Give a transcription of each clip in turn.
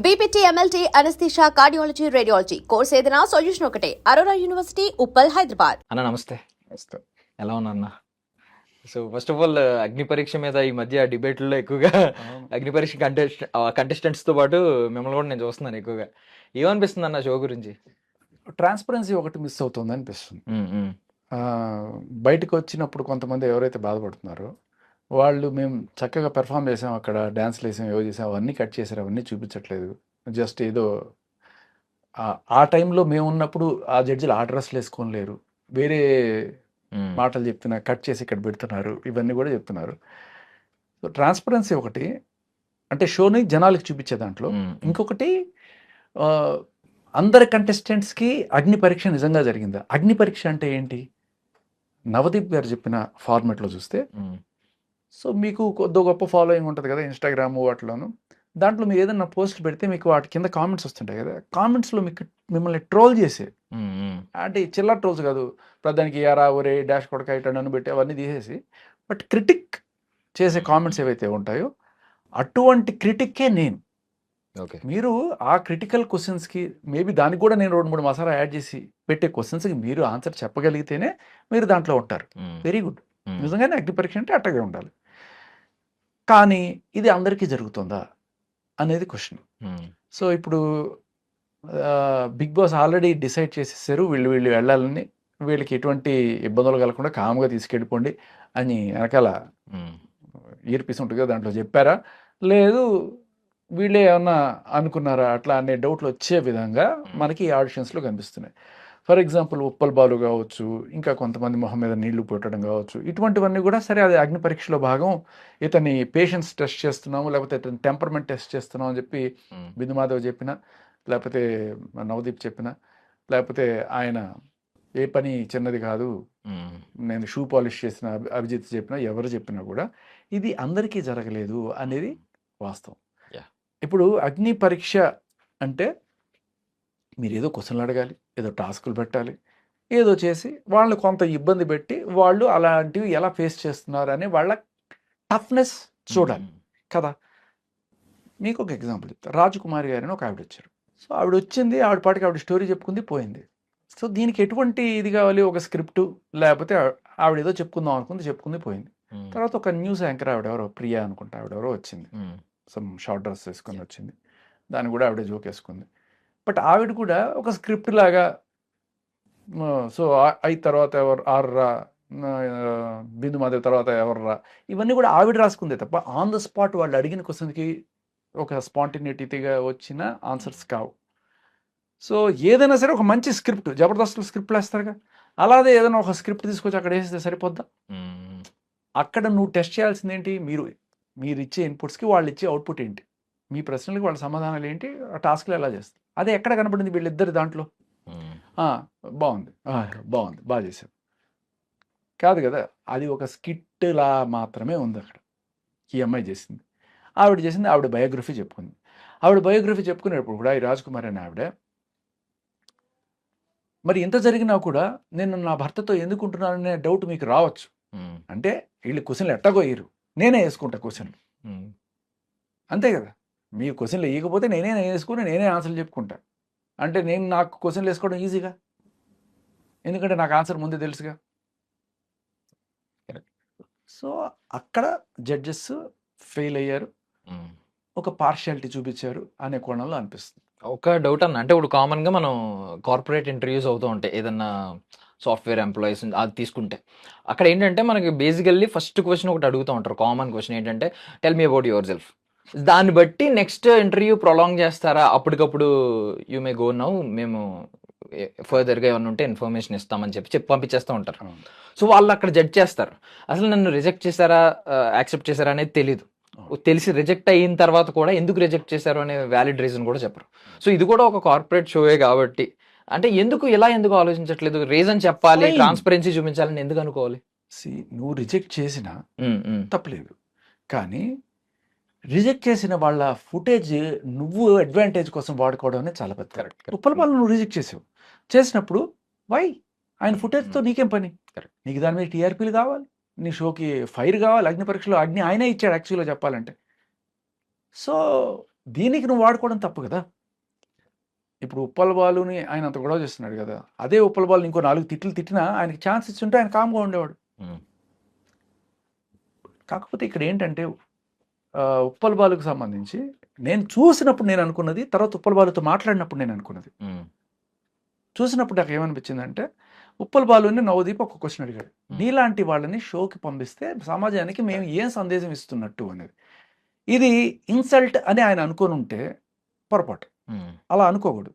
BPT, MLT, anaesthesia, cardiology, radiology course ఏదైనా solution ఒకటే. Aurora university, Uppal, Hyderabad. అన్న నమస్తే. ఎలా ఉన్నా అన్న? సో ఫస్ట్ ఆఫ్ ఆల్ అగ్ని పరీక్ష మీద ఈ మధ్య డిబేట్లో ఎక్కువగా అగ్ని పరీక్ష కంటెస్టెంట్స్తో పాటు మిమ్మల్ని కూడా నేను చూస్తున్నాను ఎక్కువగా. ఏమనిపిస్తుంది అన్న షో గురించి? ట్రాన్స్పరెన్సీ ఒకటి మిస్ అవుతుంది అనిపిస్తుంది. బయటకు వచ్చినప్పుడు కొంతమంది ఎవరైతే బాధపడుతున్నారో వాళ్ళు మేము చక్కగా పెర్ఫామ్ చేసాం, అక్కడ డ్యాన్స్లు వేసాం, ఏవో చేసాం, అవన్నీ కట్ చేసారు, అవన్నీ చూపించట్లేదు. జస్ట్ ఏదో ఆ టైంలో మేము ఉన్నప్పుడు ఆ జడ్జిలు ఆ డ్రెస్లు వేసుకొని లేరు, వేరే మాటలు చెప్తున్నా కట్ చేసి ఇక్కడ పెడుతున్నారు, ఇవన్నీ కూడా చెప్తున్నారు. సో ట్రాన్స్పరెన్సీ ఒకటి అంటే షోని జనాలకు చూపించే దాంట్లో. ఇంకొకటి అందరి కంటెస్టెంట్స్కి అగ్ని పరీక్ష నిజంగా జరిగిందా? అగ్ని పరీక్ష అంటే ఏంటి? నవదీప్ గారు చెప్పిన ఫార్మెట్లో చూస్తే, సో మీకు కొద్ది గొప్ప ఫాలోయింగ్ ఉంటుంది కదా ఇన్స్టాగ్రామ్ వాటిలోను, దాంట్లో మీరు ఏదైనా పోస్ట్ పెడితే మీకు వాటి కింద కామెంట్స్ వస్తుంటాయి కదా, కామెంట్స్లో మీకు మిమ్మల్ని ట్రోల్ చేసే, అంటే చిల్లర ట్రోల్స్ కాదు, ప్రధానికి యారా ఒరే డాష్ కొడక ఇట్లా నన్ను పెట్టి అవన్నీ తీసేసి, బట్ క్రిటిక్ చేసే కామెంట్స్ ఏవైతే ఉంటాయో అటువంటి క్రిటిక్కే నేను. మీరు ఆ క్రిటికల్ క్వశ్చన్స్కి మేబీ దానికి కూడా నేను 2-3 మసాలా యాడ్ చేసి పెట్టే క్వశ్చన్స్కి మీరు ఆన్సర్ చెప్పగలిగితేనే మీరు దాంట్లో ఉంటారు. Very good. నిజంగానే అగ్ని పరీక్ష అంటే అట్టగే ఉండాలి. కానీ ఇది అందరికీ జరుగుతుందా అనేది క్వశ్చన్. సో ఇప్పుడు బిగ్ బాస్ ఆల్రెడీ డిసైడ్ చేసేసారు, వీళ్ళు వెళ్ళాలని, వీళ్ళకి ఎటువంటి ఇబ్బందులు కలగకుండా కామ్గా తీసుకెళ్ళిపోండి అని వెనకాల ఇయర్ పీస్ ఉంటుంది కదా, దాంట్లో చెప్పారా లేదు వీళ్ళే ఏమన్నా అనుకున్నారా అట్లా అనే డౌట్లు వచ్చే విధంగా మనకి ఈ ఆడిషన్స్లో కనిపిస్తున్నాయి. ఫర్ ఎగ్జాంపుల్ ఉప్పల్ బాలు కావచ్చు, ఇంకా కొంతమంది మొహం మీద నీళ్లు పెట్టడం కావచ్చు, ఇటువంటివన్నీ కూడా సరే అది అగ్ని పరీక్షలో భాగం, ఇతని పేషెన్స్ టెస్ట్ చేస్తున్నాము, లేకపోతే ఇతని టెంపర్మెంట్ టెస్ట్ చేస్తున్నాం అని చెప్పి బిందుమాధవ్ చెప్పిన, లేకపోతే నవదీప్ చెప్పిన, లేకపోతే ఆయన ఏ పని చిన్నది కాదు నేను షూ పాలిష్ చేసిన అభిజిత్ చెప్పినా, ఎవరు చెప్పినా కూడా ఇది అందరికీ జరగలేదు అనేది వాస్తవం. ఇప్పుడు అగ్ని పరీక్ష అంటే మీరు ఏదో క్వశ్చన్లు అడగాలి, ఏదో టాస్కులు పెట్టాలి, ఏదో చేసి వాళ్ళు కొంత ఇబ్బంది పెట్టి వాళ్ళు అలాంటివి ఎలా ఫేస్ చేస్తున్నారు అని వాళ్ళ టఫ్నెస్ చూడాలి కదా. మీకు ఒక ఎగ్జాంపుల్ చెప్తాను. రాజకుమారి గారిని ఒక ఆవిడ వచ్చారు. సో ఆవిడ వచ్చింది, ఆవిడ పాటికి ఆవిడ స్టోరీ చెప్పుకుంది, పోయింది. సో దీనికి ఎటువంటి ఇది కావాలి, ఒక స్క్రిప్టు, లేకపోతే ఆవిడ ఏదో చెప్పుకుందాం అనుకుంది, చెప్పుకుంది, పోయింది. తర్వాత ఒక న్యూస్ యాంకర్ ఆవిడెవరో ప్రియా అనుకుంటా ఆవిడెవరో వచ్చింది, సమ్ షార్ట్ డ్రెస్ వేసుకొని వచ్చింది, దాన్ని కూడా ఆవిడ జోక్ వేసుకుంది. బట్ ఆవిడ కూడా ఒక స్క్రిప్ట్ లాగా, సో ఐదు తర్వాత ఎవరు ఆర్రా, బిందుమాధవ్ తర్వాత ఎవర్రా, ఇవన్నీ కూడా ఆవిడ రాసుకుందే తప్ప ఆన్ ద స్పాట్ వాళ్ళు అడిగిన క్వశ్చన్కి ఒక స్పాంటినిటీగా వచ్చిన ఆన్సర్స్ కావు. సో ఏదైనా సరే ఒక మంచి స్క్రిప్ట్, జబర్దస్త్ స్క్రిప్ట్లు వేస్తారుగా, అలాగే ఏదైనా ఒక స్క్రిప్ట్ తీసుకొచ్చి అక్కడ వేస్తే సరిపోద్దా? అక్కడ నువ్వు టెస్ట్ చేయాల్సింది ఏంటి? మీరు ఇచ్చే ఇన్పుట్స్కి వాళ్ళు ఇచ్చే అవుట్పుట్ ఏంటి, మీ ప్రశ్నలకి వాళ్ళ సమాధానాలు ఏంటి, ఆ టాస్క్లు ఎలా చేస్తారు, అదే ఎక్కడ కనపడింది వీళ్ళిద్దరు దాంట్లో? బాగుంది, బాగా చేశారు కాదు కదా, అది ఒక స్కిట్లా మాత్రమే ఉంది. అక్కడ ఈ అమ్మాయి చేసింది, ఆవిడ బయోగ్రఫీ చెప్పుకుంది. ఆవిడ బయోగ్రఫీ చెప్పుకునేటప్పుడు కూడా ఈ రాజకుమారి అనే ఆవిడ, మరి ఇంత జరిగినా కూడా నేను నా భర్తతో ఎందుకుంటున్నాననే డౌట్ మీకు రావచ్చు. అంటే వీళ్ళు క్వశ్చన్లు ఎట్టగోయ్యరు, నేనే వేసుకుంటా క్వశ్చన్లు, అంతే కదా. మీ క్వశ్చన్లు వేయకపోతే నేనే వేసుకుని నేనే ఆన్సర్లు చెప్పుకుంటా. అంటే నేను నాకు క్వశ్చన్లు వేసుకోవడం ఈజీగా, ఎందుకంటే నాకు ఆన్సర్ ముందే తెలుసుగా. సో అక్కడ జడ్జెస్ ఫెయిల్ అయ్యారు, ఒక పార్షియాలిటీ చూపించారు అనే కోణంలో అనిపిస్తుంది. ఒక డౌట్ అన్న, అంటే ఇప్పుడు కామన్గా మనం కార్పొరేట్ ఇంటర్వ్యూస్ అవుతూ ఉంటాయి, ఏదన్నా సాఫ్ట్వేర్ ఎంప్లాయీస్ అది తీసుకుంటే, అక్కడ ఏంటంటే మనకి బేసికల్లీ ఫస్ట్ క్వశ్చన్ ఒకటి అడుగుతూ ఉంటారు. కామన్ క్వశ్చన్ ఏంటంటే tell me about your self. దాన్ని బట్టి నెక్స్ట్ ఇంటర్వ్యూ ప్రొలాంగ్ చేస్తారా, అప్పటికప్పుడు యూ మే గో నౌ, మేము ఫర్దర్గా ఏమైనా ఉంటే ఇన్ఫర్మేషన్ ఇస్తామని చెప్పి పంపించేస్తూ ఉంటారు. సో వాళ్ళు అక్కడ జడ్జ్ చేస్తారు, అసలు నన్ను రిజెక్ట్ చేశారా యాక్సెప్ట్ చేశారా అనేది తెలీదు. తెలిసి రిజెక్ట్ అయిన తర్వాత కూడా ఎందుకు రిజెక్ట్ చేశారు అనే వ్యాలిడ్ రీజన్ కూడా చెప్పరు. సో ఇది కూడా ఒక కార్పొరేట్ షోయే కాబట్టి, అంటే ఎందుకు ఆలోచించట్లేదు, రీజన్ చెప్పాలి, ట్రాన్స్పరెన్సీ చూపించాలని ఎందుకు అనుకోవాలి? నువ్వు రిజెక్ట్ చేసినా తప్పలేదు, కానీ రిజెక్ట్ చేసిన వాళ్ళ ఫుటేజ్ నువ్వు అడ్వాంటేజ్ కోసం వాడుకోవడం అనేది చాలా పెద్ద. ఉప్పల పాలు నువ్వు రిజెక్ట్ చేసినప్పుడు వై ఆయన ఫుటేజ్తో నీకేం పని? నీకు దాని మీద టీఆర్పీలు కావాలి, నీ షోకి ఫైర్ కావాలి, అగ్ని పరీక్షలో అగ్ని ఆయనే ఇచ్చాడు యాక్చువల్గా చెప్పాలంటే. సో దీనికి నువ్వు వాడుకోవడం తప్పు కదా. ఇప్పుడు ఉప్పల్ బాలుని ఆయన అంత గొడవ చేస్తున్నాడు కదా, అదే ఉప్పల్ బాలుని ఇంకో 4 తిట్లు తిట్టినా ఆయనకి ఛాన్స్ ఇచ్చుంటే ఆయన కామ్గా ఉండేవాడు. కాకపోతే ఇక్కడ ఏంటంటే ఉప్పల్ బాలుకు సంబంధించి నేను చూసినప్పుడు నేను అనుకున్నది, తర్వాత ఉప్పల్ బాలుతో మాట్లాడినప్పుడు నేను అనుకున్నది. చూసినప్పుడు నాకు ఏమనిపించిందంటే, ఉప్పల్ బాలుని నవదీప్ ఒక క్వశ్చన్ అడిగాడు, నీలాంటి వాళ్ళని షోకి పంపిస్తే సమాజానికి మేము ఏం సందేశం ఇస్తున్నట్టు అనేది. ఇది ఇన్సల్ట్ అని ఆయన అనుకొని ఉంటే పొరపాటు, అలా అనుకోకూడదు.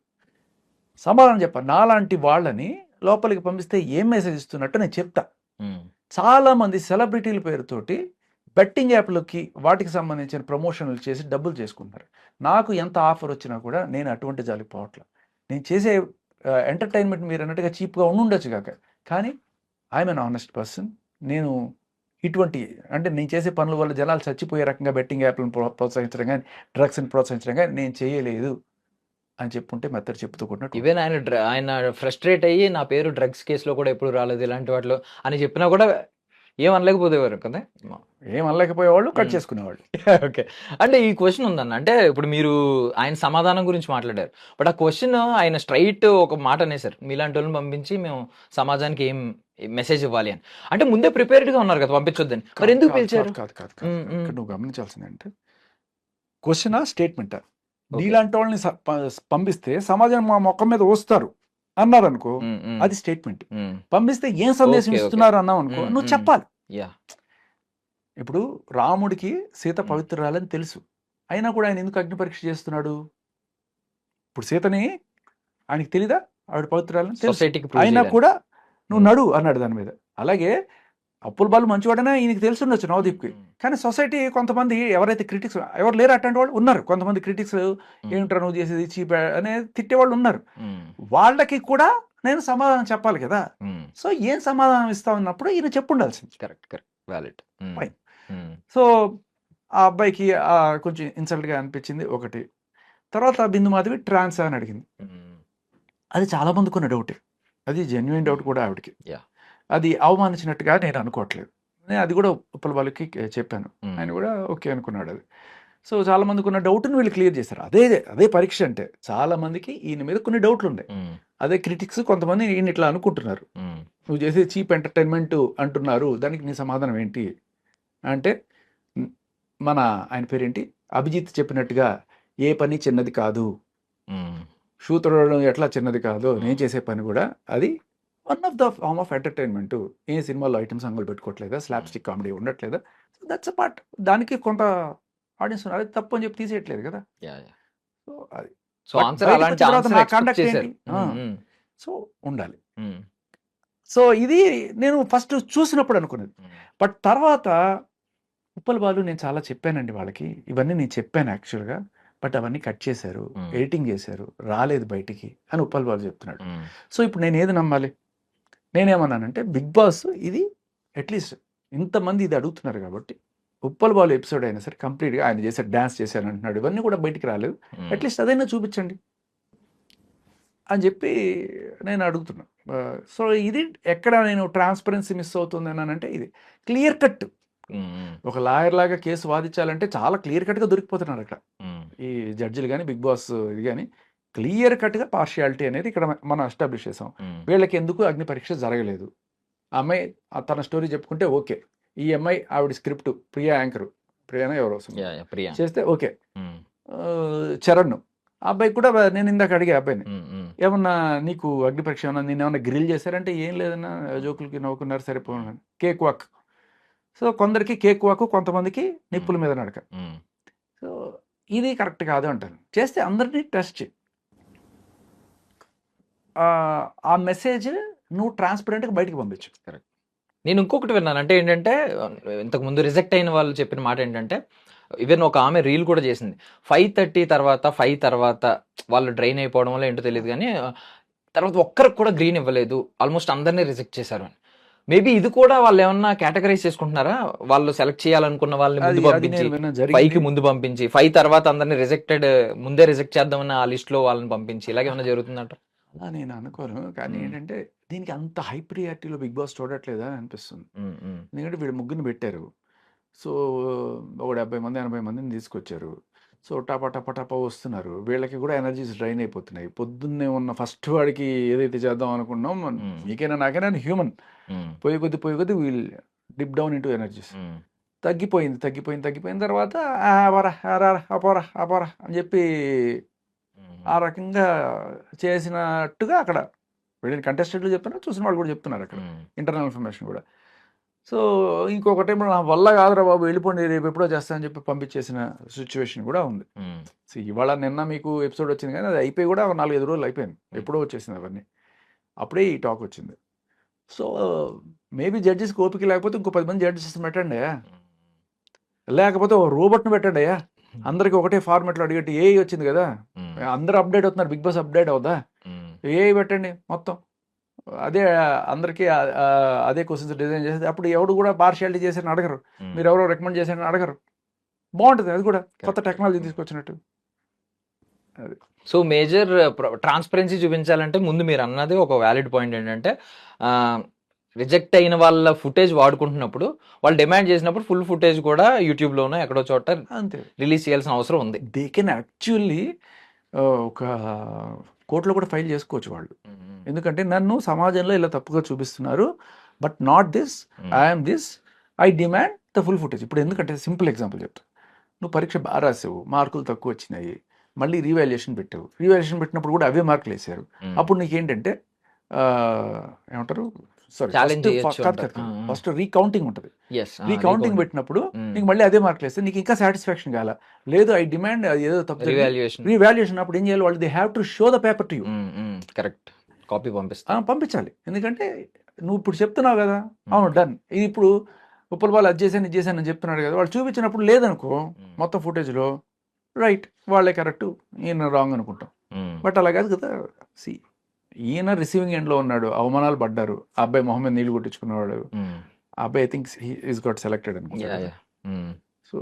సమాధానం చెప్పాలి, నాలాంటి వాళ్ళని లోపలికి పంపిస్తే ఏం మెసేజ్ ఇస్తున్నట్టు నేను చెప్తా. చాలామంది సెలబ్రిటీల పేరుతోటి బెట్టింగ్ యాప్లకి వాటికి సంబంధించిన ప్రమోషన్లు చేసి డబ్బులు చేసుకుంటారు. నాకు ఎంత ఆఫర్ వచ్చినా కూడా నేను అటువంటి జాలికి పోవట్లేదు. నేను చేసే ఎంటర్టైన్మెంట్ మీరు అన్నట్టుగా చీప్గా ఉండొచ్చు కాక, కానీ ఐఎమ్ అన్ ఆనెస్ట్ పర్సన్. నేను ఇటువంటి అంటే నేను చేసే పనుల వల్ల జనాలు చచ్చిపోయే రకంగా బెట్టింగ్ యాప్లను ప్రోత్సహించడం కానీ, డ్రగ్స్ని ప్రోత్సహించడం కానీ నేను చేయలేదు అని చెప్పుంటే మెత్తడు చెప్తూ కొట్టినట్టు. ఈవెన్ ఆయన ఫ్రస్ట్రేట్ అయ్యి నా పేరు డ్రగ్స్ కేసులో కూడా ఎప్పుడు రాలేదు ఇలాంటి వాటిలో అని చెప్పినా కూడా ఏమనలేకపోతేవారు కదా, ఏమనలేకపోయేవాళ్ళు, కట్ చేసుకునేవాళ్ళు. ఓకే. అంటే ఈ క్వశ్చన్ ఉందన్న, అంటే ఇప్పుడు మీరు ఆయన సమాధానం గురించి మాట్లాడారు, బట్ ఆ క్వశ్చన్ ఆయన స్ట్రైట్ ఒక మాట అనేసారు, మీలాంటి వాళ్ళని పంపించి మేము సమాజానికి ఏం మెసేజ్ ఇవ్వాలి అని. అంటే ముందే ప్రిపేర్డ్గా ఉన్నారు కదా పంపించొద్దని, మరి ఎందుకు పిలిచారు? కాదు ఇక్కడ నువ్వు గమనించాల్సింది అంటే, క్వశ్చనా స్టేట్మెంటా? నీలాంటి వాళ్ళని పంపిస్తే సమాజం మా మొక్క మీద వస్తారు అన్నారు అనుకో, అది స్టేట్మెంట్. పంపిస్తే ఏం సందేశం ఇస్తున్నారు అన్నావు అనుకో, నువ్వు చెప్పాలి. ఇప్పుడు రాముడికి సీత పవిత్రురాలని తెలుసు, అయినా కూడా ఆయన ఎందుకు అగ్ని పరీక్ష చేస్తున్నాడు? ఇప్పుడు సీతని ఆయనకి తెలీదా ఆవిడ పవిత్రురాలని తెలుసు, అయినా కూడా నువ్వు నడు అన్నాడు దాని మీద. అలాగే అప్పుల బాలు మంచివాడైనా ఈయనకి తెలిసి ఉండొచ్చు నవదీప్కి, కానీ సొసైటీ కొంతమంది ఎవరైతే క్రిటిక్స్, ఎవరు లేరు అట్లాంటి వాళ్ళు ఉన్నారు, కొంతమంది క్రిటిక్స్ ఏమిట్రా నువ్వు చేసేది చీప్ అనేది తిట్టేవాళ్ళు ఉన్నారు. వాళ్ళకి కూడా నేను సమాధానం చెప్పాలి కదా. సో ఏం సమాధానం ఇస్తా ఉన్నప్పుడు ఈయన చెప్పుండాల్సింది. Correct valid. సో ఆ అబ్బాయికి కొంచెం ఇన్సల్ట్గా అనిపించింది ఒకటి. తర్వాత బిందు మాధవి ట్రాన్స్ అని అడిగింది, అది చాలా మందికి ఉన్న డౌటే, అది జెన్యున్ డౌట్ కూడా ఆవిడకి. అది అవమానించినట్టుగా నేను అనుకోవట్లేదు. నేను అది కూడా ఉప్పల్ బాలుకి చెప్పాను, ఆయన కూడా ఓకే అనుకున్నాడు అది. సో చాలా మందికి ఉన్న డౌట్ని వీళ్ళు క్లియర్ చేశారు. అదే పరీక్ష అంటే చాలా మందికి ఈయన మీద కొన్ని డౌట్లు ఉన్నాయి. అదే క్రిటిక్స్ కొంతమంది ఈయన ఇట్లా అనుకుంటున్నారు, నువ్వు చేసే చీప్ ఎంటర్టైన్మెంట్ అంటున్నారు, దానికి నీ సమాధానం ఏంటి అంటే, మన ఆయన పేరేంటి అభిజిత్ చెప్పినట్టుగా ఏ పని చిన్నది కాదు, షూ తొడవడం ఎట్లా చిన్నది కాదు, నేను చేసే పని కూడా అది one of the form of entertainment. ఏ సినిమాలో ఐటమ్ సాంగులు పెట్టుకోవట్లేదా, స్లాప్ స్టిక్ కామెడీ ఉండట్లేదా, సో దట్స్ అ పార్ట్. దానికి కొంత ఆడియన్స్ ఉన్నారు, అది తప్పు అని చెప్పి తీసేయట్లేదు కదా. సో అది కాండక్ట్ ఏంటి, సో ఉండాలి. సో ఇది నేను ఫస్ట్ చూసినప్పుడు అనుకున్నది. బట్ తర్వాత ఉప్పల్ బాలు నేను చాలా చెప్పానండి వాళ్ళకి, ఇవన్నీ నేను చెప్పాను యాక్చువల్గా, బట్ అవన్నీ కట్ చేశారు, ఎడిటింగ్ చేశారు, రాలేదు బయటికి అని ఉప్పల్ బాలు చెప్తున్నాడు. సో ఇప్పుడు నేను ఏది నమ్మాలి? నేనేమన్నానంటే, బిగ్ బాస్ ఇది అట్లీస్ట్ ఇంతమంది ఇది అడుగుతున్నారు కాబట్టి ఉప్పల్ బాలు ఎపిసోడ్ అయినా సరే కంప్లీట్గా ఆయన చేసే డ్యాన్స్ చేశాను అంటున్నాడు, ఇవన్నీ కూడా బయటికి రాలేదు, అట్లీస్ట్ అదైనా చూపించండి అని చెప్పి నేను అడుగుతున్నా. సో ఇది ఎక్కడ నేను ట్రాన్స్పరెన్సీ మిస్ అవుతుంది అన్నానంటే, ఇది క్లియర్ కట్. ఒక లాయర్ లాగా కేసు వాదించాలంటే చాలా క్లియర్ కట్గా దొరికిపోతున్నారు అక్కడ ఈ జడ్జిలు కానీ, బిగ్ బాస్ ఇది కానీ క్లియర్ కట్గా పార్షియాలిటీ అనేది ఇక్కడ మనం ఎస్టాబ్లిష్ చేసాం. వీళ్ళకి ఎందుకు అగ్ని పరీక్ష జరగలేదు, ఆ అమ్మాయి తన స్టోరీ చెప్పుకుంటే ఓకే, ఈ అమ్మాయి ఆవిడ స్క్రిప్ట్ ప్రియా యాంకరు, ప్రియానా ఎవరో చేస్తే ఓకే, చరణ్ ఆ అబ్బాయి కూడా నేను ఇందాక అడిగే అబ్బాయిని, ఏమన్నా నీకు అగ్ని పరీక్ష ఏమన్నా నేను ఏమన్నా గ్రిల్ చేశారంటే ఏం లేదన్నా జోకులకి నవ్వుకున్నారు సరిపోను, కేక్ వాక్. సో కొందరికి కేక్ వాక్, కొంతమందికి నిప్పుల మీద నడక. సో ఇది కరెక్ట్ కాదు అంటాను. చేస్తే అందరినీ టెస్ట్ చేయి, ఆ మెసేజ్ నువ్వు ట్రాన్స్పరెంట్గా బయటకు పంపించు. కరెక్ట్. నేను ఇంకొకటి విన్నాను, అంటే ఏంటంటే ఇంతకుముందు రిజెక్ట్ అయిన వాళ్ళు చెప్పిన మాట ఏంటంటే, ఈవెన్ ఒక ఆమె రీల్ కూడా చేసింది, 5:30 తర్వాత 5 తర్వాత వాళ్ళు డ్రైన్ అయిపోవడం వల్ల ఏంటో తెలియదు కానీ తర్వాత ఒక్కరికి కూడా గ్రీన్ ఇవ్వలేదు, ఆల్మోస్ట్ అందరినీ రిజెక్ట్ చేశారు అని. మేబీ ఇది కూడా వాళ్ళు ఏమన్నా కేటగరైజ్ చేసుకుంటున్నారా, వాళ్ళు సెలెక్ట్ చేయాలనుకున్న వాళ్ళని ముందు పంపించి 5కి ముందు పంపించి 5 తర్వాత అందరినీ ముందే రిజెక్ట్ చేద్దామని ఆ లిస్ట్ లో వాళ్ళని పంపించి ఇలాగే ఏమన్నా జరుగుతుందంట? అలా నేను అనుకోను, కానీ ఏంటంటే దీనికి అంత హై ప్రియారిటీలో బిగ్ బాస్ చూడట్లేదా అని అనిపిస్తుంది. ఎందుకంటే వీడు ముగ్గురిని పెట్టారు, సో ఒక 70 మంది 80 మందిని తీసుకొచ్చారు. సో టపా టపా టపా వస్తున్నారు. వీళ్ళకి కూడా ఎనర్జీస్ డ్రైన్ అయిపోతున్నాయి. పొద్దున్నే ఉన్న ఫస్ట్ వాడికి ఏదైతే చేద్దాం అనుకున్నాం, మీకైనా నాకైనా హ్యూమన్, పోయే కొద్ది we'll dip down into energies. తగ్గిపోయిన తర్వాత అపరా అరారా అపరా అపరా అని చెప్పి ఆ రకంగా చేసినట్టుగా అక్కడ వెళ్ళిన కంటెస్టెంట్లు చెప్తున్నారు, చూసిన వాళ్ళు కూడా చెప్తున్నారు అక్కడ ఇంటర్నల్ ఇన్ఫర్మేషన్ కూడా. సో ఇంకొకటి నా వల్ల కాదురా బాబు వెళ్ళిపోండి, రేపు ఎప్పుడో చేస్తానని చెప్పి పంపించేసిన సిచ్యువేషన్ కూడా ఉంది. సో ఇవాళ నిన్న మీకు ఎపిసోడ్ వచ్చింది కానీ అది అయిపోయి కూడా 4-5 రోజులు అయిపోయింది, ఎప్పుడో వచ్చేసింది అవన్నీ. అప్పుడే ఈ టాక్ వచ్చింది. సో మేబీ జడ్జెస్కి ఓపిక లేకపోతే ఇంకో 10 మంది జడ్జెస్ పెట్టండి, లేకపోతే ఓ రోబోట్ని పెట్టండి అయ్యా. అందరికి ఒకటే ఫార్మాట్లో అడిగట్టి ఏఐ వచ్చింది కదా, అందరూ అప్డేట్ అవుతున్నారు, బిగ్ బాస్ అప్డేట్ అవుదా, ఏఐ పెట్టండి మొత్తం. అదే అందరికీ అదే క్వశ్చన్స్ డిజైన్ చేసేది. అప్పుడు ఎవడు కూడా పార్షియాలిటీ చేశారని అడగరు, మీరు ఎవరో రికమెండ్ చేశారని అడగరు. బాగుంటుంది అది కూడా, కొత్త టెక్నాలజీ తీసుకొచ్చినట్టు. అది సో మేజర్ ట్రాన్స్పరెన్సీ చూపించాలంటే ముందు మీరు అన్నది ఒక వ్యాలిడ్ పాయింట్ ఏంటంటే, రిజెక్ట్ అయిన వాళ్ళ ఫుటేజ్ వాడుకుంటున్నప్పుడు వాళ్ళు డిమాండ్ చేసినప్పుడు ఫుల్ ఫుటేజ్ కూడా యూట్యూబ్లోనో ఎక్కడో చోట అంతే రిలీజ్ చేయాల్సిన అవసరం ఉంది. దే కెన్ యాక్చువల్లీ ఒక కోర్టులో కూడా ఫైల్ చేసుకోవచ్చు వాళ్ళు. ఎందుకంటే నన్ను సమాజంలో ఇలా తప్పుగా చూపిస్తున్నారు, but not this, I'm this, I demand the full footage. ఇప్పుడు ఎందుకంటే సింపుల్ ఎగ్జాంపుల్ చెప్తా, నువ్వు పరీక్ష బాగా రాసావు, మార్కులు తక్కువ వచ్చినాయి, మళ్ళీ రీవాల్యుయేషన్ పెట్టావు, రీవాల్యుయేషన్ పెట్టినప్పుడు కూడా అవే మార్కులు వేసారు. అప్పుడు నీకేంటంటే ఏమంటారు, ఫస్ట్ రీకౌంటింగ్ ఉంటుంది. రీకౌంటింగ్ పెట్టినప్పుడు నీకు మళ్ళీ అదే మార్కులు వేస్తే నీకు ఇంకా సాటిస్ఫాక్షన్ కాల, లేదు ఐ డిమాండ్ ఏదో తప్పు రీవాల్యుయేషన్. అప్పుడు ఏం చేయాలి వాళ్ళు, they have to show the paper to you. Correct, copy పంపించాలి. ఎందుకంటే నువ్వు ఇప్పుడు చెప్తున్నావు కదా, అవును డన్, ఇది ఇప్పుడు ఉప్పల వాళ్ళు అది చేశాను ఇది చేశాను అని చెప్తున్నాడు కదా, వాళ్ళు చూపించినప్పుడు లేదనుకో మొత్తం ఫుటేజ్లో, రైట్ వాళ్ళే కరెక్ట్, ఈయన రాంగ్ అనుకుంటాం. బట్ అలా కాదు కదా. సి ఈయన రిసీవింగ్ ఎండ్లో ఉన్నాడు, అవమానాలు పడ్డారు, ఆ అబ్బాయి మొహమ్మద్ నీళ్ళు కొట్టించుకున్నవాడు, ఆ అబ్బాయి I think is got selected అనుకుంటా. సో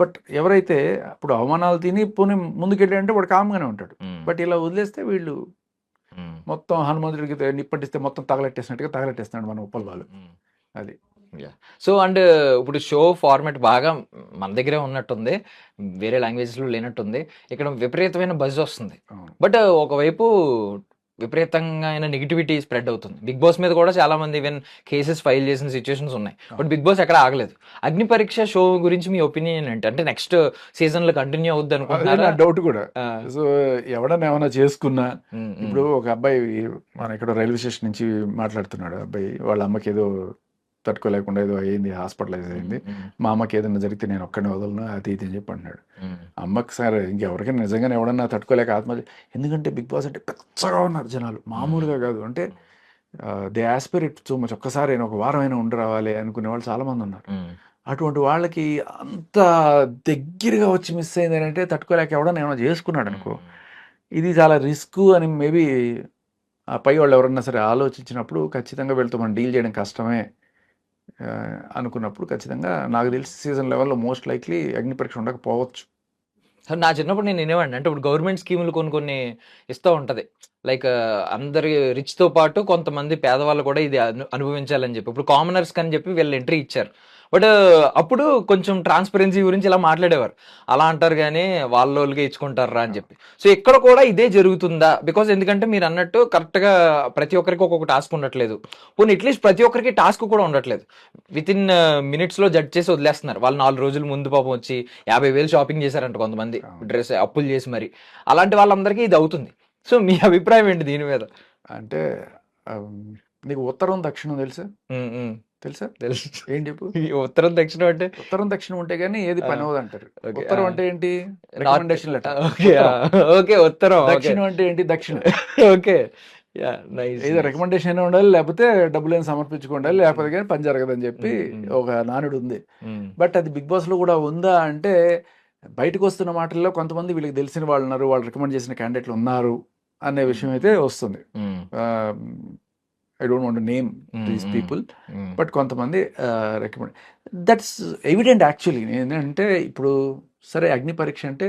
బట్ ఎవరైతే అప్పుడు అవమానాలు తిని పోనీ ముందుకెళ్ళాడంటే వాడు కామ్గానే ఉంటాడు. బట్ ఇలా వదిలేస్తే వీళ్ళు మొత్తం హనుమంతుడికి నిప్పంటిస్తే మొత్తం తగలెట్టేసినట్టుగా తగలెట్టేస్తున్నాడు మన ఉప్పల్ వాళ్ళు. అది సో అండ్ ఇప్పుడు షో ఫార్మాట్ బాగా మన దగ్గరే ఉన్నట్టుంది, వేరే లాంగ్వేజ్లో లేనట్టుంది. ఇక్కడ విపరీతమైన బజ్ వస్తుంది, బట్ ఒకవైపు విపరీతంగా నెగిటివిటీ స్ప్రెడ్ అవుతుంది. బిగ్ బాస్ మీద కూడా చాలా మంది ఈవెన్ కేసెస్ ఫైల్ చేసిన సిచ్యువేషన్స్ ఉన్నాయి. బట్ బిగ్ బాస్ ఎక్కడ ఆగలేదు. అగ్ని పరీక్ష షో గురించి మీ ఒపీనియన్ ఏంటి? అంటే నెక్స్ట్ సీజన్ లో కంటిన్యూ అవుద్ది అనుకుంటున్నారా? డౌట్ కూడా. సో ఎవడన్నా ఏమైనా చేసుకున్నా, ఇప్పుడు ఒక అబ్బాయి మన ఇక్కడ రైల్వే స్టేషన్ నుంచి మాట్లాడుతున్నాడు, అబ్బాయి వాళ్ళ అమ్మకి ఏదో తట్టుకోలేకుండా ఏదో అయ్యింది, హాస్పిటలైజ్ అయింది, మా అమ్మకి ఏదైనా జరిగితే నేను ఒక్కడిని వదలను అది ఇది అని చెప్పి అంటున్నాడు. అమ్మకి సరే ఇంకెవరికైనా నిజంగానే ఎవడన్నా తట్టుకోలేక ఆత్మహత్య. ఎందుకంటే బిగ్ బాస్ అంటే పెద్దగా ఉన్నారు జనాలు, మామూలుగా కాదు. అంటే దే ఆస్పిరేట్ సో మచ్, ఒక్కసారి అయినా ఒక వారం అయినా ఉండి రావాలి అనుకునే వాళ్ళు చాలామంది ఉన్నారు. అటువంటి వాళ్ళకి అంత దగ్గరగా వచ్చి మిస్ అయింది అంటే తట్టుకోలేక ఎవడన్నా ఏమైనా చేసుకున్నాడు అనుకో, ఇది చాలా రిస్క్ అని మేబీ ఆ పై వాళ్ళు ఎవరన్నా సరే ఆలోచించినప్పుడు ఖచ్చితంగా వీళ్ళతో మనం డీల్ చేయడం కష్టమే అనుకున్నప్పుడు ఖచ్చితంగా నాకు తెలిసి సీజన్ లెవెల్లో మోస్ట్ లైక్లీ అగ్ని పరీక్ష ఉండకపోవచ్చు. సార్ నా చిన్నప్పుడు నేను వినేవాడిని, అంటే ఇప్పుడు గవర్నమెంట్ స్కీములు కొన్ని ఇస్తూ ఉంటుంది, లైక్ అందరి రిచ్తో పాటు కొంతమంది పేదవాళ్ళు కూడా ఇది అనుభవించాలని చెప్పి. ఇప్పుడు కామనర్స్కి అని చెప్పి వీళ్ళు ఎంట్రీ ఇచ్చారు. బట్ అప్పుడు కొంచెం ట్రాన్స్పరెన్సీ గురించి ఇలా మాట్లాడేవారు, అలా అంటారు కానీ వాళ్ళకి ఇచ్చుకుంటారా అని చెప్పి. సో ఇక్కడ కూడా ఇదే జరుగుతుందా? బికాజ్ ఎందుకంటే మీరు అన్నట్టు కరెక్ట్గా ప్రతి ఒక్కరికి ఒక్కొక్క టాస్క్ ఉండట్లేదు, పోనీ అట్లీస్ట్ ప్రతి ఒక్కరికి టాస్క్ కూడా ఉండట్లేదు. విత్ ఇన్ మినిట్స్లో జడ్జ్ చేసి వదిలేస్తున్నారు. వాళ్ళు 4 రోజుల ముందు పాపం వచ్చి 50,000 షాపింగ్ చేశారంట కొంతమంది, డ్రెస్ అప్పులు చేసి మరి. అలాంటి వాళ్ళందరికీ ఇది అవుతుంది. సో మీ అభిప్రాయం ఏంటి దీని మీద? అంటే నీకు ఉత్తరం దక్షిణం తెలుసా? తెలుసు. ఏం చెప్పు? ఉత్తరం దక్షిణం అంటే ఉత్తరం దక్షిణం ఉంటే గానీ ఏది పని అవ్వదు అంటారు. ఉత్తరం అంటే ఏంటి? Recommendation letter. ఓకే, ఉత్తరం. దక్షిణం అంటే ఏంటి? దక్షిణ. ఓకే, ఏదో రికమెండేషన్ అయినా ఉండాలి, లేకపోతే డబ్బులైనా సమర్పించుకోండాలి, లేకపోతే కానీ పని జరగదని చెప్పి ఒక నానుడు ఉంది. బట్ అది బిగ్ బాస్ లో కూడా ఉందా అంటే, బయటకు వస్తున్న మాటల్లో కొంతమంది వీళ్ళకి తెలిసిన వాళ్ళు ఉన్నారు, వాళ్ళు రికమెండ్ చేసిన క్యాండిడేట్లు ఉన్నారు అనే విషయం అయితే వస్తుంది. I don't want to name these people, but కొంతమంది రికమెండ్. That's evident actually. ఏంటంటే ఇప్పుడు సరే అగ్ని పరీక్ష అంటే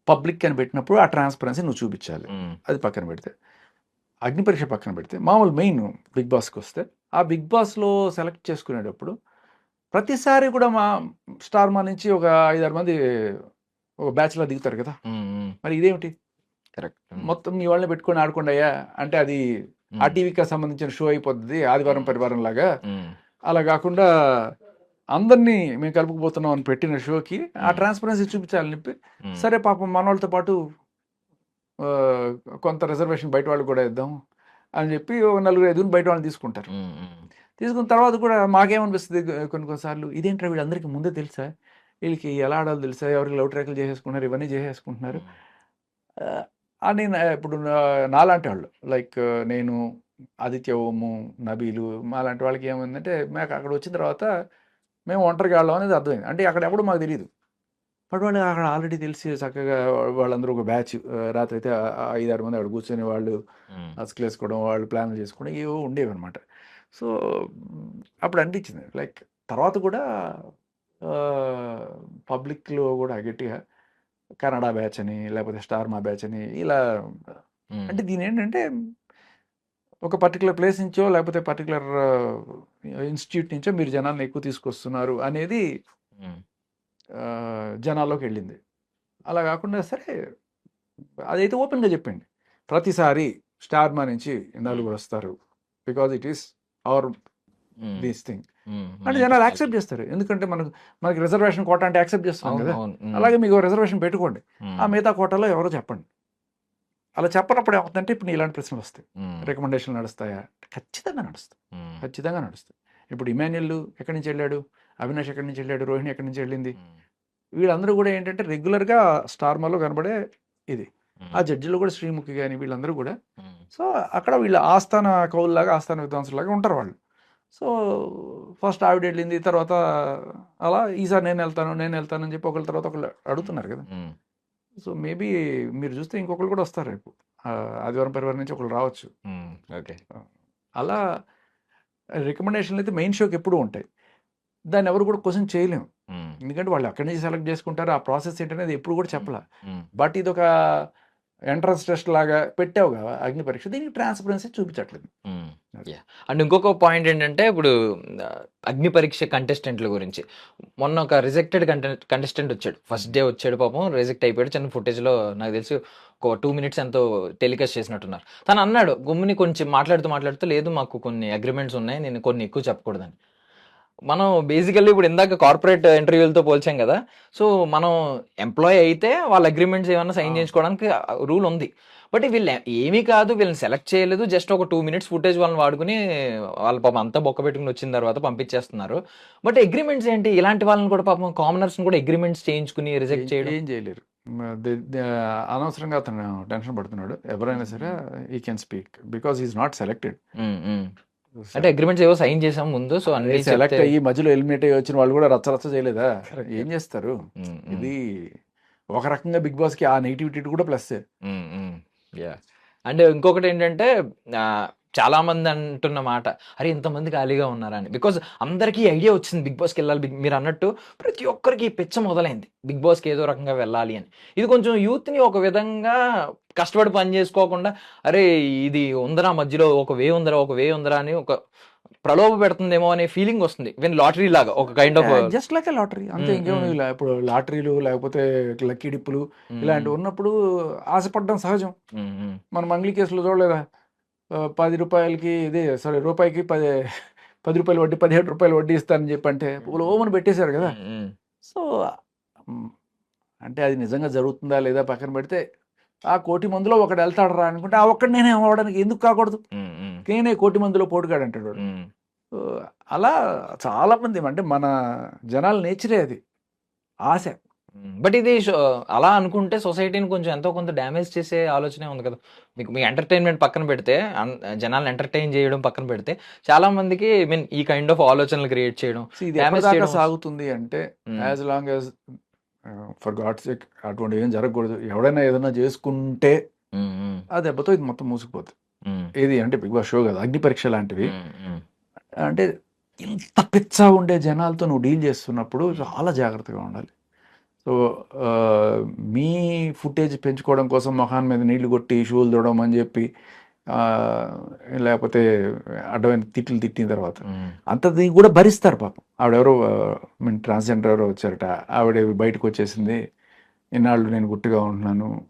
పబ్లిక్ అని పెట్టినప్పుడు ఆ ట్రాన్స్పరెన్సీ నువ్వు చూపించాలి, అది పక్కన పెడితే. అగ్ని పరీక్ష పక్కన పెడితే మామూలు మెయిన్ బిగ్ బాస్కి వస్తే, ఆ బిగ్ బాస్లో సెలెక్ట్ చేసుకునేటప్పుడు ప్రతిసారి కూడా మా స్టార్ మా నుంచి ఒక 5-6 మంది ఒక బ్యాచ్లో దిగుతారు కదా. మరి ఇదేమిటి? కరెక్ట్. మొత్తం మీ వాళ్ళని పెట్టుకొని ఆడుకోండి అయ్యా అంటే అది ఆ టీవీకి సంబంధించిన షో అయిపోతుంది, ఆదివారం పరివారం లాగా. అలా కాకుండా అందరినీ మేము కలుపుకుపోతున్నాం అని పెట్టిన షోకి ఆ ట్రాన్స్పరెన్సీ చూపించాలని చెప్పి, సరే పాపం మన వాళ్ళతో పాటు కొంత రిజర్వేషన్ బయట వాళ్ళు కూడా ఇద్దాం అని చెప్పి 4-5 బయట వాళ్ళని తీసుకుంటారు. తీసుకున్న తర్వాత కూడా మాకేమనిపిస్తుంది కొన్నిసార్లు, ఇదేంటో వీళ్ళందరికీ ముందే తెలుసా, వీళ్ళకి ఎలా ఆడాలో తెలుసా, ఎవరికి లవ్ ట్రాక్లు చేసేసుకుంటున్నారు, ఇవన్నీ చేసేసుకుంటున్నారు అని. ఇప్పుడు నాలాంటి వాళ్ళు లైక్ నేను, ఆదిత్య ఓము, నబీలు, మాలాంటి వాళ్ళకి ఏమైందంటే మాకు అక్కడ వచ్చిన తర్వాత మేము ఒంటరిగా ఆడడం అనేది అర్థమైంది. అంటే అక్కడ ఎప్పుడు మాకు తెలియదు, బట్ వాళ్ళు అక్కడ ఆల్రెడీ తెలిసి చక్కగా వాళ్ళందరూ ఒక బ్యాచ్ రాత్రి అయితే 5-6 మంది అక్కడ కూర్చొని వాళ్ళు అస్కలు వేసుకోవడం, వాళ్ళు ప్లాన్లు చేసుకోవడం ఏవో ఉండేవి అనమాట. సో అప్పుడు అనిపించింది లైక్ తర్వాత కూడా పబ్లిక్లో కూడా గట్టిగా కన్నడ బ్యాచ్ అని లేకపోతే స్టార్ మా బ్యాచ్ అని ఇలా. అంటే దీని ఏంటంటే ఒక పర్టికులర్ ప్లేస్ నుంచో లేకపోతే పర్టికులర్ ఇన్స్టిట్యూట్ నుంచో మీరు జనాన్ని ఎక్కువ తీసుకొస్తున్నారు అనేది జనాల్లోకి వెళ్ళింది. అలా కాకుండా సరే అదైతే ఓపెన్గా చెప్పండి, ప్రతిసారి స్టార్ మా నుంచి 4 వస్తారు because it is our this thing అంటే జనాలు యాక్సెప్ట్ చేస్తారు. ఎందుకంటే మనకి రిజర్వేషన్ కోట అంటే యాక్సెప్ట్ చేస్తాం కదా. అలాగే మీకు రిజర్వేషన్ పెట్టుకోండి, ఆ మిగతా కోటాలో ఎవరో చెప్పండి. అలా చెప్పనప్పుడు ఏమవుతుందంటే ఇప్పుడు ఇలాంటి ప్రశ్నలు వస్తాయి, రికమెండేషన్లు నడుస్తాయా? ఖచ్చితంగా నడుస్తాయి, ఖచ్చితంగా నడుస్తాయి. ఇప్పుడు ఇమాన్యుల్ ఎక్కడి నుంచి వెళ్ళాడు, అవినాష్ ఎక్కడి నుంచి వెళ్ళాడు, రోహిణి ఎక్కడి నుంచి వెళ్ళింది, వీళ్ళందరూ కూడా ఏంటంటే రెగ్యులర్గా స్టార్ మాలో కనబడే ఇది. ఆ జడ్జిలు కూడా శ్రీముఖి కానీ వీళ్ళందరూ కూడా. సో అక్కడ వీళ్ళ ఆస్థాన కవుల్లాగా, ఆస్థాన విద్వాంసులాగా ఉంటారు వాళ్ళు. సో ఫస్ట్ ఆవిడ వెళ్ళింది, తర్వాత అలా ఈసారి నేను వెళ్తానని చెప్పి ఒకళ్ళ తర్వాత ఒకళ్ళు అడుగుతున్నారు కదా. సో మేబీ మీరు చూస్తే ఇంకొకరు కూడా వస్తారు రేపు, ఆదివారం పరివారం నుంచి ఒకళ్ళు రావచ్చు. ఓకే, అలా రికమెండేషన్లు అయితే మెయిన్ షోకి ఎప్పుడూ ఉంటాయి, దాన్ని ఎవరు కూడా క్వశ్చన్ చేయలేము. ఎందుకంటే వాళ్ళు అక్కడి నుంచి సెలెక్ట్ చేసుకుంటారు, ఆ ప్రాసెస్ ఏంటనేది ఎప్పుడు కూడా చెప్పలే. బట్ ఇది ఒక ఎంట్రన్స్ టెస్ట్ లాగా పెట్టావు కదా అగ్ని పరీక్ష, దీనికి ట్రాన్స్పరెన్సీ చూపించట్లేదు. అండ్ ఇంకొక పాయింట్ ఏంటంటే ఇప్పుడు అగ్ని పరీక్ష కంటెస్టెంట్ల గురించి మొన్న ఒక రిజెక్టెడ్ కంటెస్టెంట్ వచ్చాడు, ఫస్ట్ డే వచ్చాడు, పాపం రిజెక్ట్ అయిపోయాడు. చిన్న ఫుటేజ్లో నాకు తెలిసి ఒక 2 minutes ఎంతో టెలికాస్ట్ చేసినట్టున్నారు. తను అన్నాడు గుమ్మిని కొంచెం మాట్లాడుతూ లేదు మాకు కొన్ని అగ్రిమెంట్స్ ఉన్నాయి, నేను కొన్ని ఎక్కువ చెప్పకూడదని. మనం బేసికల్లీ ఇప్పుడు ఇందాక కార్పొరేట్ ఇంటర్వ్యూలతో పోల్చాం కదా, సో మనం ఎంప్లాయీ అయితే వాళ్ళ అగ్రిమెంట్స్ ఏమన్నా సైన్ చేయించుకోవడానికి రూల్ ఉంది. బట్ వీళ్ళు ఏమీ కాదు, వీళ్ళని సెలెక్ట్ చేయలేదు, జస్ట్ ఒక 2 minutes ఫుటేజ్ వాళ్ళని వాడుకుని వాళ్ళ పాపం అంతా బొక్క పెట్టుకుని వచ్చిన తర్వాత పంపించేస్తున్నారు. బట్ అగ్రిమెంట్స్ ఏంటి, ఇలాంటి వాళ్ళని కూడా పాపం కామనర్స్ కూడా అగ్రిమెంట్స్ చేయించుకుని రిజెక్ట్ చేయడం ఏం చేయలేరు. అనవసరంగా అతను టెన్షన్ పడుతున్నాడు. ఎవరైనా సరే ఈ can speak because is not selected. అంటే అగ్రిమెంట్స్ ఏవో సైన్ చేసాం ముందు, సో అన్ని సెలెక్ట్ అయ్యి మధ్యలో ఎలిమినేట్ అయ్యి వచ్చిన వాళ్ళు కూడా రచ్చ చేయలేదా, ఏం చేస్తారు? ఇది ఒక రకంగా బిగ్ బాస్ కి ఆ నెగిటివిటీ కూడా ప్లస్. అండ్ ఇంకొకటి ఏంటంటే చాలా మంది అంటున్న మాట, అరే ఇంతమంది ఖాళీగా ఉన్నారా అని. బికాజ్ అందరికీ ఐడియా వచ్చింది బిగ్ బాస్కి వెళ్ళాలి, మీరు అన్నట్టు ప్రతి ఒక్కరికి పిచ్చ మొదలైంది బిగ్ బాస్కి ఏదో రకంగా వెళ్ళాలి అని. ఇది కొంచెం యూత్ని ఒక విధంగా కష్టపడి పని చేసుకోకుండా, అరే ఇది ఉందరా మధ్యలో ఒక వే ఉందరా అని ఒక ప్రలోభ పెడుతుందేమో అనే ఫీలింగ్ వస్తుంది. ఈవెన్ లాటరీ లాగా ఒక kind of just like lottery అంతే. ఇంకేమో ఇప్పుడు లాటరీలు లేకపోతే లక్కీ డిప్పులు ఇలాంటివి ఉన్నప్పుడు ఆశపడడం సహజం. మన మంగ్లీ కేసులో చూడలేదా, 10 రూపాయలకి రూపాయికి 10 రూపాయలు వడ్డీ, 17 రూపాయలు వడ్డీ ఇస్తానని చెప్పి అంటే ఓమని పెట్టేశారు కదా. సో అంటే అది నిజంగా జరుగుతుందా లేదా పక్కన పెడితే, ఆ 1,000,000 మందిలో ఒకడు వెళ్తాడు రా అనుకుంటే ఆ ఒక్కడు నేనే అవ్వడానికి ఎందుకు కాకూడదు, నేనే 1,000,000 మందిలో పోటుగాడు అంటాడు. అలా చాలా మంది, అంటే మన జనాల నేచరే అది, ఆశ. బట్ ఇది అలా అనుకుంటే సొసైటీని కొంచెం ఎంతో కొంత డ్యామేజ్ చేసే ఆలోచనే ఉంది కదా. మీ ఎంటర్టైన్మెంట్ పక్కన పెడితే, జనాలను ఎంటర్టైన్ చేయడం పక్కన పెడితే, చాలా మందికి మీన్ ఈ కైండ్ ఆఫ్ ఆలోచనలు క్రియేట్ చేయడం సాగుతుంది అంటే as long as for God sake అటువంటి ఏం జరగకూడదు. ఎవడైనా ఏదైనా చేసుకుంటే ఆ దెబ్బతో ఇది మొత్తం మూసుకుపోతుంది. ఏది అంటే బిగ్ బాస్ షో కదా, అగ్ని పరీక్ష లాంటివి. అంటే ఇంత పిచ్చ ఉండే జనాలతో నువ్వు డీల్ చేస్తున్నప్పుడు చాలా జాగ్రత్తగా ఉండాలి. సో మీ ఫుటేజ్ పెంచుకోవడం కోసం మొహాన్ మీద నీళ్లు కొట్టి షూలు తోడడం అని చెప్పి ఆ, లేకపోతే అడ్డమైన తిట్టిన తర్వాత అంతది కూడా భరిస్తారు పాపం. ఆవిడెవరో మీన్ ట్రాన్స్జెండర్ ఎవరో వచ్చారట, ఆవిడ బయటకు వచ్చేసింది, ఇన్నాళ్ళు నేను గుట్టుగా ఉంటున్నాను